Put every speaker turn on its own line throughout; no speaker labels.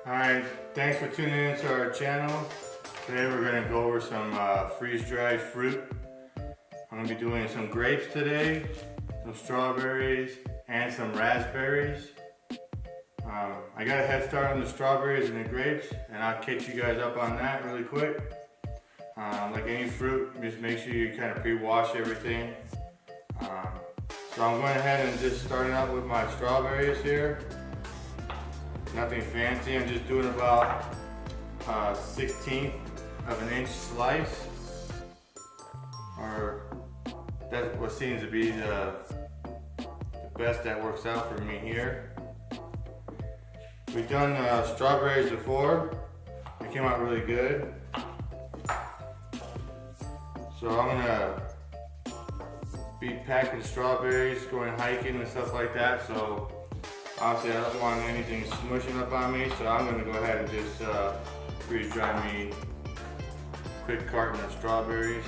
Alright, thanks for tuning into our channel. Today we're going to go over some freeze-dried fruit. I'm going to be doing some grapes today, some strawberries, and some raspberries. I got a head start on the strawberries and the grapes, and I'll catch you guys up on that really quick. Like any fruit, just make sure you kind of pre-wash everything. So I'm going ahead and just starting out with my strawberries here. Nothing fancy, I'm just doing about 1/16 of an inch slice. Or that's what seems to be the best that works out for me here. We've done strawberries before. They came out really good. So I'm gonna be packing strawberries, going hiking and stuff like that. So obviously I don't want anything smushing up on me, so I'm gonna go ahead and just freeze dry me a quick carton of strawberries.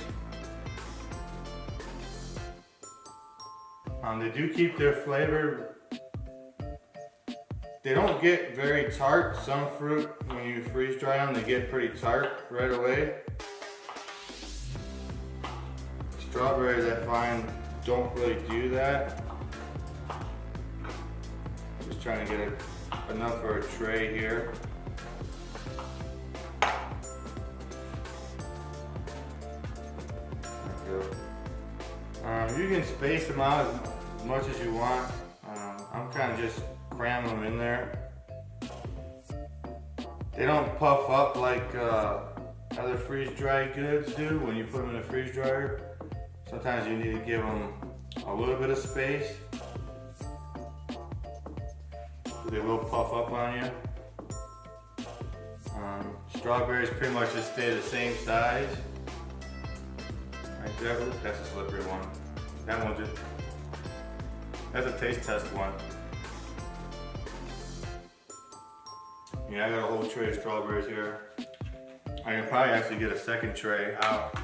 They do keep their flavor. They don't get very tart. Some fruit, when you freeze dry them, they get pretty tart right away. Strawberries, I find, don't really do that. Just trying to get enough for a tray here. There we go. You can space them out as much as you want. I'm kind of just cramming them in there. They don't puff up like other freeze-dried goods do when you put them in a freeze dryer. Sometimes you need to give them a little bit of space. They will puff up on you. Strawberries pretty much just stay the same size. Right there, that's a slippery one. That one just, that's a taste test one. Yeah, I got a whole tray of strawberries here. I can probably actually get a second tray out.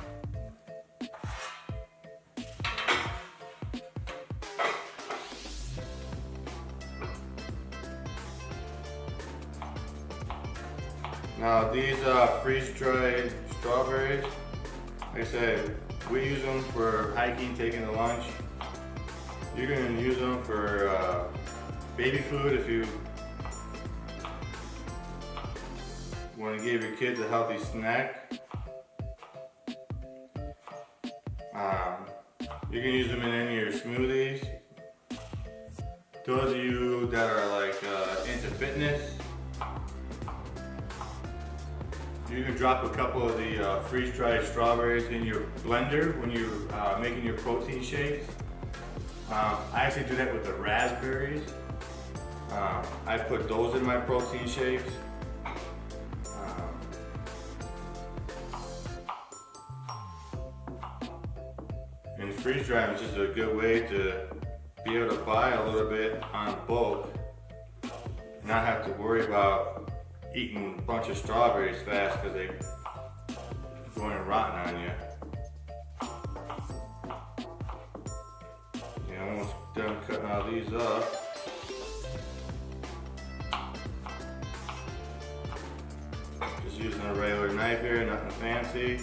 Now these freeze-dried strawberries, like I said, we use them for hiking, taking to lunch. You're going to use them for baby food if you want to give your kids a healthy snack. You can use them in any of your smoothies. Those of you that are like into fitness, you can drop a couple of the freeze-dried strawberries in your blender when you're making your protein shakes. I actually do that with the raspberries. I put those in my protein shakes. And freeze drying is just a good way to be able to buy a little bit on bulk, not have to worry about eating a bunch of strawberries fast because they're going rotten on you. Yeah, I'm almost done cutting all these up. Just using a regular knife here, nothing fancy.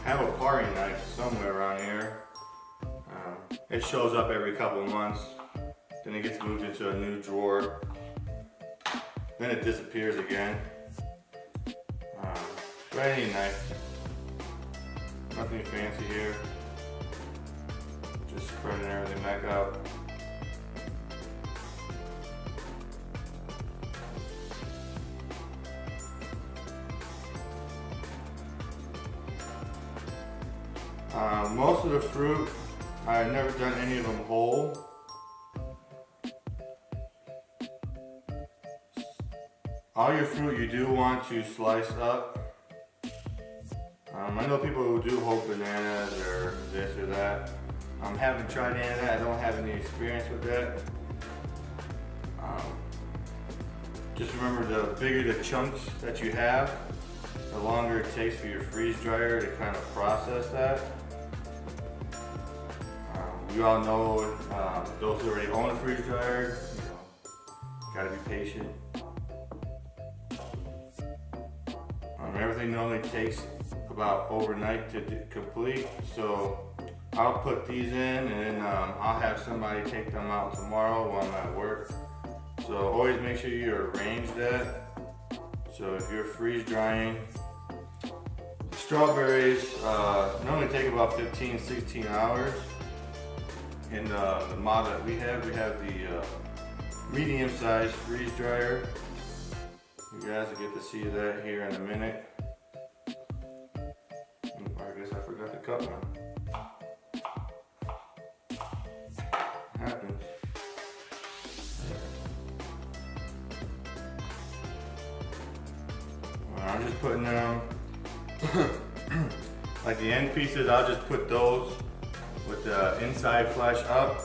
I have a parting knife somewhere around here. It shows up every couple months, then it gets moved into a new drawer. Then it disappears again. But any knife. Nothing fancy here. Just spreading everything back out. Most of the fruit, I've never done any of them whole. All your fruit you do want to slice up. I know people who do whole bananas or this or that. I haven't tried any of that. I don't have any experience with that. Just remember, the bigger the chunks that you have, the longer it takes for your freeze dryer to kind of process that. We all know those who already own a freeze dryer, gotta be patient. Everything normally takes about overnight to complete, so I'll put these in, and I'll have somebody take them out tomorrow while I'm at work. So always make sure you arrange that. So if you're freeze drying, strawberries normally take about 15-16 hours. In the model that we have the medium-sized freeze dryer. You guys will get to see that here in a minute. I guess I forgot to cut one. Happens. I'm just putting them like the end pieces. I'll just put those with the inside flesh up,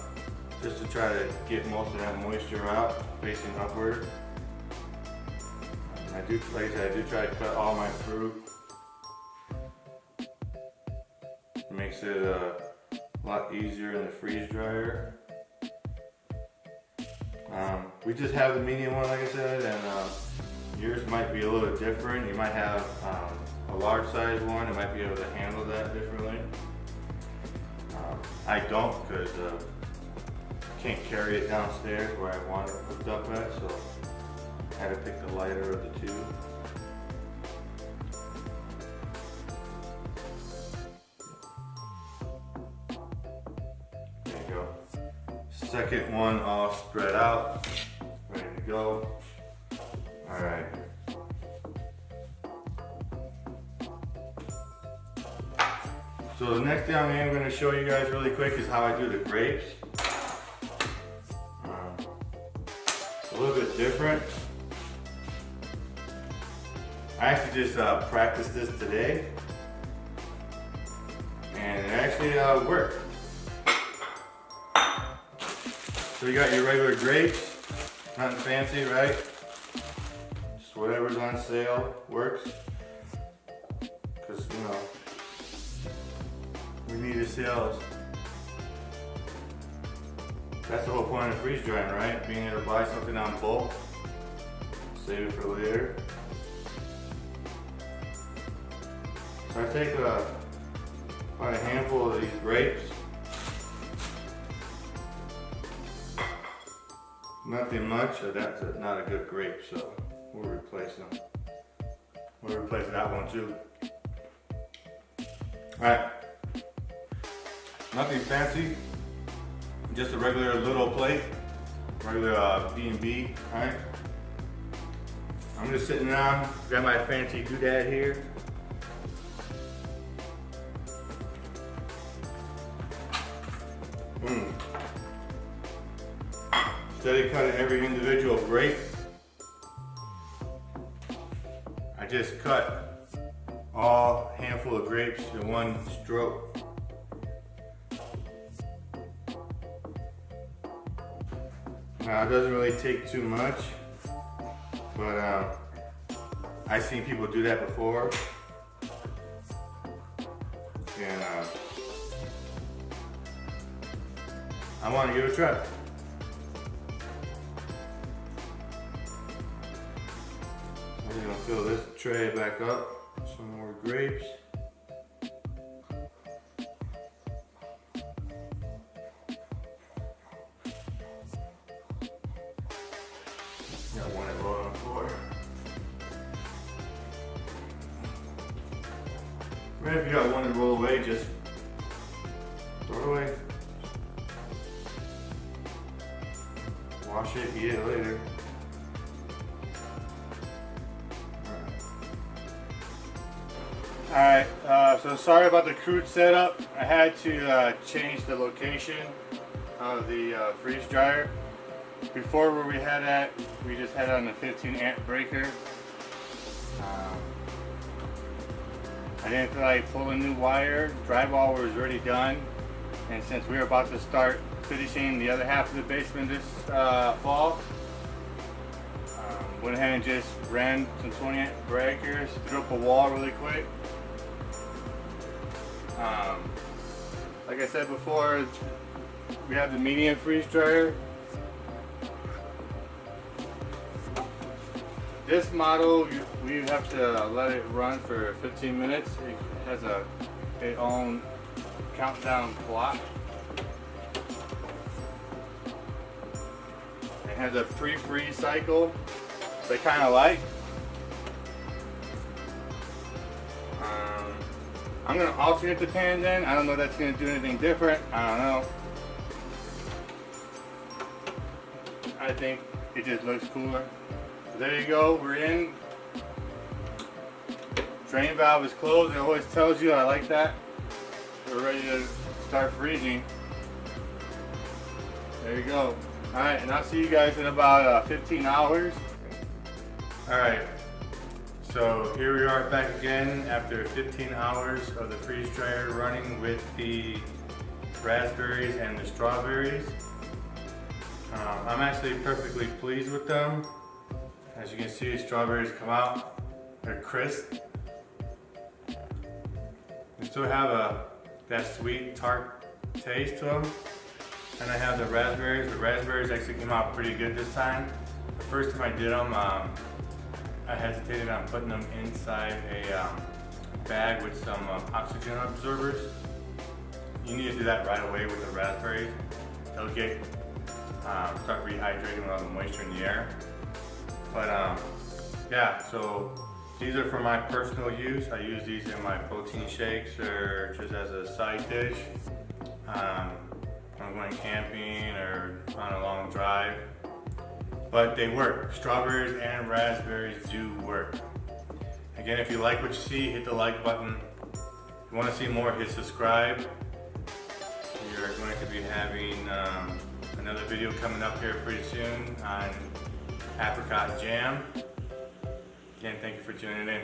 just to try to get most of that moisture out, facing upward. And I do try to cut all my fruit. It makes it a lot easier in the freeze dryer. We just have the medium one, like I said, and yours might be a little different. You might have a large size one. It might be able to handle that differently. I don't, because I can't carry it downstairs where I want it hooked up at, so I had to pick the lighter of the two. There you go. Second one all spread out, ready to go. All right. So the next thing I'm going to show you guys really quick is how I do the grapes. A little bit different. I actually just practiced this today, and it actually worked. So you got your regular grapes, nothing fancy, right? Just whatever's on sale works, because you know, we need the sales. That's the whole point of freeze drying, right? Being able to buy something on bulk, save it for later. So I take about a handful of these grapes. Nothing much, so that's not a good grape, so we'll replace them. We'll replace that one too. Alright. Nothing fancy, just a regular little plate, regular B&B, alright? I'm just sitting down, got my fancy doodad here. Instead of cutting every individual grape, I just cut all handful of grapes in one stroke. Now it doesn't really take too much, but I've seen people do that before, and I want to give it a try. I'm gonna fill this tray back up with some more grapes. Got one that rolled on the floor. Right, if you got one that rolled away, just throw it away. Wash it, eat it later. Alright, so sorry about the crude setup. I had to change the location of the freeze dryer. Before, where we had it, we just had it on the 15 amp breaker. I didn't feel like pulling new wire. Drywall was already done, and since we were about to start finishing the other half of the basement this fall, went ahead and just ran some 20 amp breakers, threw up a wall really quick. Like I said before, we have the medium freeze dryer. This model, we have to let it run for 15 minutes. It has its own countdown clock. It has a pre-freeze cycle, which I kind of like. I'm going to alternate the pans in. I don't know if that's going to do anything different. I don't know. I think it just looks cooler. There you go, we're in. Drain valve is closed. It always tells you, I like that. We're ready to start freezing. There you go. Alright, and I'll see you guys in about 15 hours. Alright, so here we are back again after 15 hours of the freeze dryer running with the raspberries and the strawberries. I'm actually perfectly pleased with them. As you can see, the strawberries come out, they're crisp. They still have that sweet tart taste to them. And I have the raspberries. The raspberries actually came out pretty good this time. The first time I did them, I hesitated on putting them inside a bag with some oxygen absorbers. You need to do that right away with the raspberries. They'll get start rehydrating with all the moisture in the air. But yeah, so these are for my personal use. I use these in my protein shakes or just as a side dish. I'm going camping or on a long drive. But they work. Strawberries and raspberries do work. Again, if you like what you see, hit the like button. If you want to see more, hit subscribe. You're going to be having another video coming up here pretty soon on apricot jam. Again, thank you for tuning in.